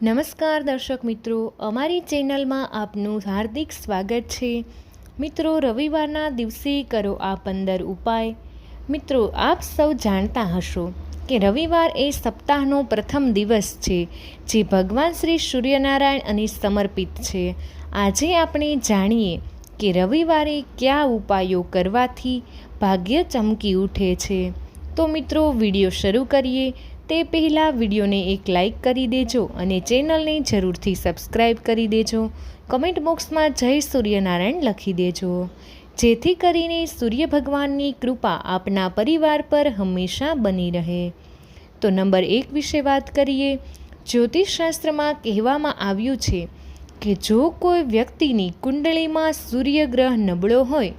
નમસ્કાર દર્શક મિત્રો, અમારી ચેનલમાં આપનું હાર્દિક સ્વાગત છે। મિત્રો, રવિવારના દિવસે કરો આ 15 ઉપાય। મિત્રો, આપ સૌ જાણતા હશો કે રવિવાર એ સપ્તાહનો પ્રથમ દિવસ છે, જે ભગવાન શ્રી સૂર્યનારાયણ અને સમર્પિત છે। આજે આપણે જાણીએ કે રવિવારે કયા ઉપાયો કરવાથી ભાગ્ય ચમકી ઉઠે છે। તો મિત્રો, વિડીયો શરૂ કરીએ તે પહેલાં વિડીયોને એક લાઇક કરી દેજો અને ચેનલને જરૂરથી સબસ્ક્રાઈબ કરી દેજો। કમેન્ટ બોક્સમાં જય સૂર્યનારાયણ લખી દેજો, જેથી કરીને સૂર્ય ભગવાનની કૃપા આપના પરિવાર પર હંમેશા બની રહે। તો નંબર 1 વિશે વાત કરીએ। જ્યોતિષશાસ્ત્રમાં કહેવામાં આવ્યું છે કે જો કોઈ વ્યક્તિની કુંડળીમાં સૂર્યગ્રહ નબળો હોય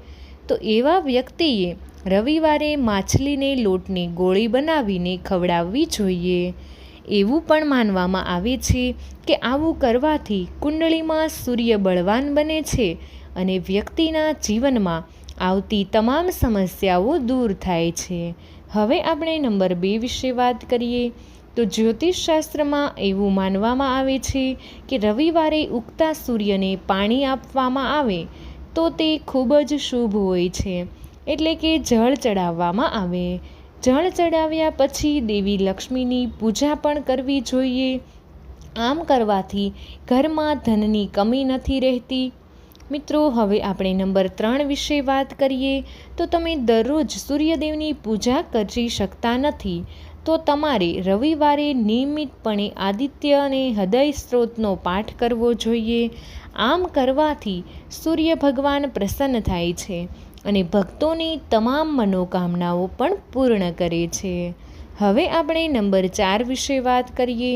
તો એવા વ્યક્તિએ રવિવારે માછલીને લોટની ગોળી બનાવીને ખવડાવવી જોઈએ। એવું પણ માનવામાં આવે છે કે આવું કરવાથી કુંડળીમાં સૂર્ય બળવાન બને છે અને વ્યક્તિના જીવનમાં આવતી તમામ સમસ્યાઓ દૂર થાય છે। હવે આપણે નંબર 2 વિશે વાત કરીએ। તો જ્યોતિષશાસ્ત્રમાં એવું માનવામાં આવે છે કે રવિવારે ઉગતા સૂર્યને પાણી આપવામાં આવે તો તે ખૂબ જ શુભ હોય છે, એટલે કે જળ ચડાવવામાં આવે। જળ ચડાવ્યા પછી દેવી લક્ષ્મીની પૂજા પણ કરવી જોઈએ। આમ કરવાથી ઘરમાં ધનની કમી નથી રહેતી। મિત્રો, હવે આપણે નંબર 3 વિશે વાત કરીએ। તો તમે દરરોજ સૂર્યદેવની પૂજા કરી શકતા નથી તો તમારે રવિવારે નિયમિતપણે આદિત્ય અને હૃદય સ્ત્રોતનો પાઠ કરવો જોઈએ। આમ કરવાથી સૂર્ય ભગવાન પ્રસન્ન થાય છે અને ભક્તોની તમામ મનોકામનાઓ પણ પૂર્ણ કરે છે। હવે આપણે નંબર 4 વિશે વાત કરીએ।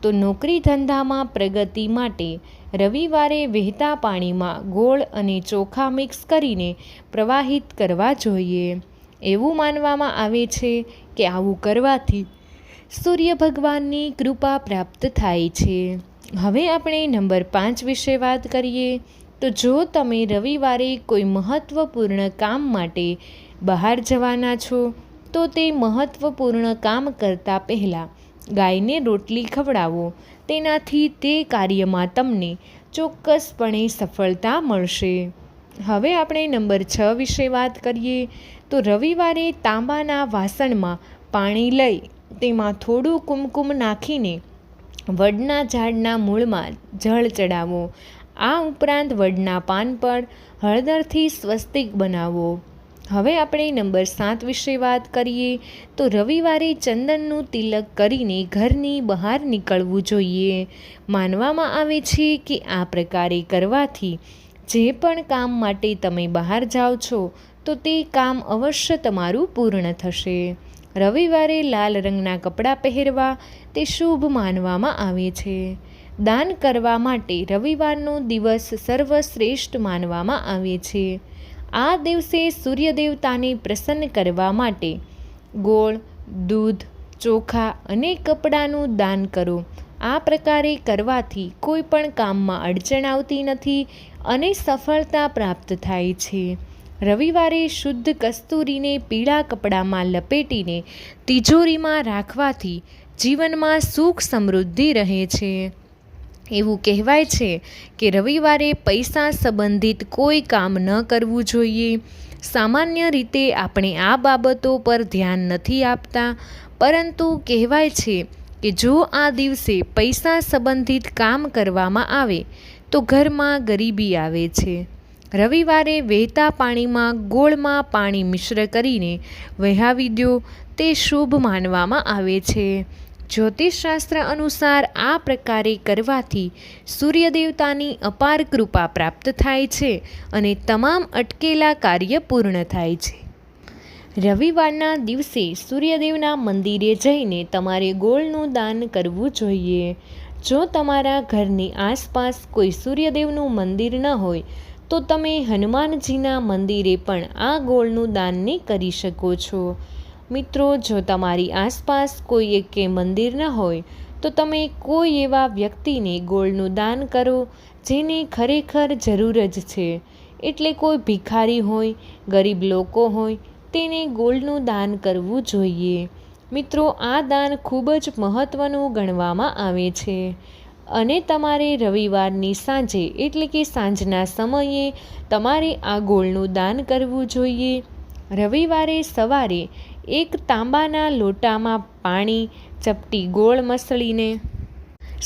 તો નોકરી ધંધામાં પ્રગતિ માટે રવિવારે વહેતા પાણીમાં ગોળ અને ચોખા મિક્સ કરીને પ્રવાહિત કરવા જોઈએ। એવું માનવામાં આવે છે કે આવું કરવાથી સૂર્ય ભગવાનની કૃપા પ્રાપ્ત થાય છે। હવે આપણે નંબર 5 વિશે વાત કરીએ। તો જો તમે રવિવારે કોઈ મહત્ત્વપૂર્ણ કામ માટે બહાર જવાના છો તો તે મહત્ત્વપૂર્ણ કામ કરતાં પહેલાં ગાયને રોટલી ખવડાવો। તેનાથી તે કાર્યમાં તમને ચોક્કસપણે સફળતા મળશે। હવે આપણે નંબર 6 વિશે વાત કરીએ। તો રવિવારે તાંબાના વાસણમાં પાણી લઈ તેમાં થોડું કુમકુમ નાખીને વડના ઝાડના મૂળમાં જળ ચડાવો। આ ઉપરાંત વડના પાન પર હળદરથી સ્વસ્તિક બનાવો। હવે આપણે નંબર 7 વિશે વાત કરીએ। તો રવિવારે ચંદનનું તિલક કરીને ઘરની બહાર નીકળવું જોઈએ। માનવામાં આવે છે કે આ પ્રકારે કરવાથી જે પણ કામ માટે તમે બહાર જાઓ છો તો તે કામ અવશ્ય તમારું પૂર્ણ થશે। રવિવારે લાલ રંગના કપડાં પહેરવા તે શુભ માનવામાં આવે છે। દાન કરવા માટે રવિવારનો દિવસ સર્વશ્રેષ્ઠ માનવામાં આવે છે। આ દિવસે સૂર્યદેવતાને પ્રસન્ન કરવા માટે ગોળ, દૂધ, ચોખા અને કપડાનું દાન કરો। આ પ્રકારે કરવાથી કોઈ પણ કામમાં અડચણ આવતી નથી અને સફળતા પ્રાપ્ત થાય છે। રવિવારે શુદ્ધ કસ્તુરીને પીળા કપડામાં લપેટીને તિજોરીમાં રાખવાથી જીવનમાં સુખ સમૃદ્ધિ રહે છે। એવું કહેવાય છે કે રવિવારે પૈસા સંબંધિત કોઈ કામ ન કરવું જોઈએ। સામાન્ય રીતે આપણે આ બાબતો પર ધ્યાન નથી આપતા, પરંતુ કહેવાય છે કે જો આ દિવસે પૈસા સંબંધિત કામ કરવામાં આવે તો ઘરમાં ગરીબી આવે છે। રવિવારે વહેતા પાણીમાં ગોળમાં પાણી મિશ્ર કરીને વહાવી દો, તે શુભ માનવામાં આવે છે। જ્યોતિષશાસ્ત્ર અનુસાર આ પ્રકારે કરવાથી સૂર્યદેવતાની અપાર કૃપા પ્રાપ્ત થાય છે અને તમામ અટકેલા કાર્ય પૂર્ણ થાય છે। રવિવારના દિવસે સૂર્યદેવના મંદિરે જઈને તમારે ગોળનું દાન કરવું જોઈએ। જો તમારા ઘરની આસપાસ કોઈ સૂર્યદેવનું મંદિર ન હોય તો તમે હનુમાનજીના મંદિરે પણ આ ગોળનું દાનને કરી શકો છો। મિત્રો, જો તમારી આસપાસ કોઈ એકે મંદિર ન હોય તો તમે કોઈ એવા વ્યક્તિને ગોળનું દાન કરો જેને ખરેખર જરૂર જ છે, એટલે કોઈ ભિખારી હોય, ગરીબ લોકો હોય, તેને ગોળનું દાન કરવું જોઈએ। મિત્રો, આ દાન ખૂબ જ મહત્ત્વનું ગણવામાં આવે છે અને તમારે રવિવારની સાંજે એટલે કે સાંજના સમયે તમારે આ ગોળનું દાન કરવું જોઈએ. રવિવારે સવારે એક તાંબાના લોટામાં પાણી, ચપટી ગોળ મસળીને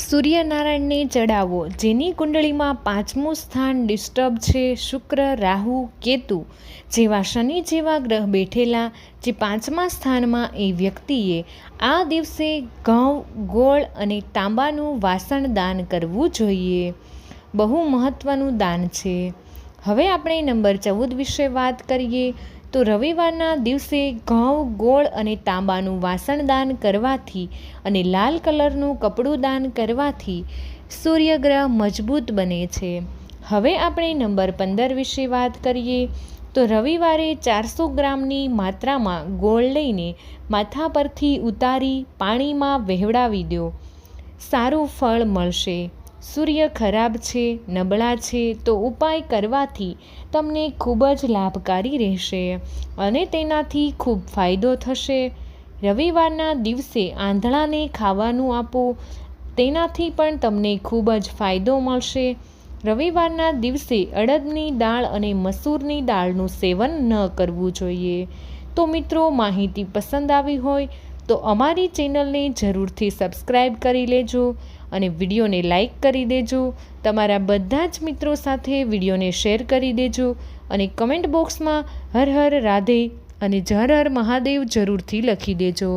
સૂર્યનારાયણને ચડાવો. જેની કુંડળીમાં 5મું સ્થાન ડિસ્ટર્બ છે, શુક્ર, રાહુ, કેતુ જેવા શનિ જેવા ગ્રહ બેઠેલા જે 5મા સ્થાનમાં એ વ્યક્તિએ આ દિવસે ઘઉં, ગોળ અને તાંબાનું વાસણ દાન કરવું જોઈએ. બહુ મહત્ત્વનું દાન છે. હવે આપણે નંબર 14 વિશે વાત કરીએ તો રવિવારના દિવસે ઘઉં, ગોળ અને તાંબાનું વાસણ દાન કરવાથી અને લાલ કલરનું કપડું દાન કરવાથી સૂર્યગ્રહ મજબૂત બને છે. હવે આપણે નંબર 15 વિશે વાત કરીએ તો રવિવારે 400 ગ્રામની માત્રામાં ગોળ લઈને માથા પરથી ઉતારી પાણીમાં વહેવડાવી દો. સારું ફળ મળશે. સૂર્ય ખરાબ છે, નબળા છે તો ઉપાય કરવાથી તમને ખૂબ જ લાભકારી રહેશે અને તેનાથી ખૂબ ફાયદો થશે. રવિવારના દિવસે આંધળાને ખાવાનું આપો, તેનાથી પણ તમને ખૂબ જ ફાયદો મળશે. રવિવારના દિવસે અડદની દાળ અને મસૂરની દાળનું સેવન ન કરવું જોઈએ. તો મિત્રો, માહિતી પસંદ આવી હોય તો અમારી ચેનલને જરૂરથી સબસ્ક્રાઈબ કરી લેજો અને વિડીયોને લાઈક કરી દેજો. તમારા બધા જ મિત્રો સાથે વિડીયોને શેર કરી દેજો અને કમેન્ટ બોક્સમાં હર હર રાધે અને જર હર મહાદેવ જરૂરથી લખી દેજો.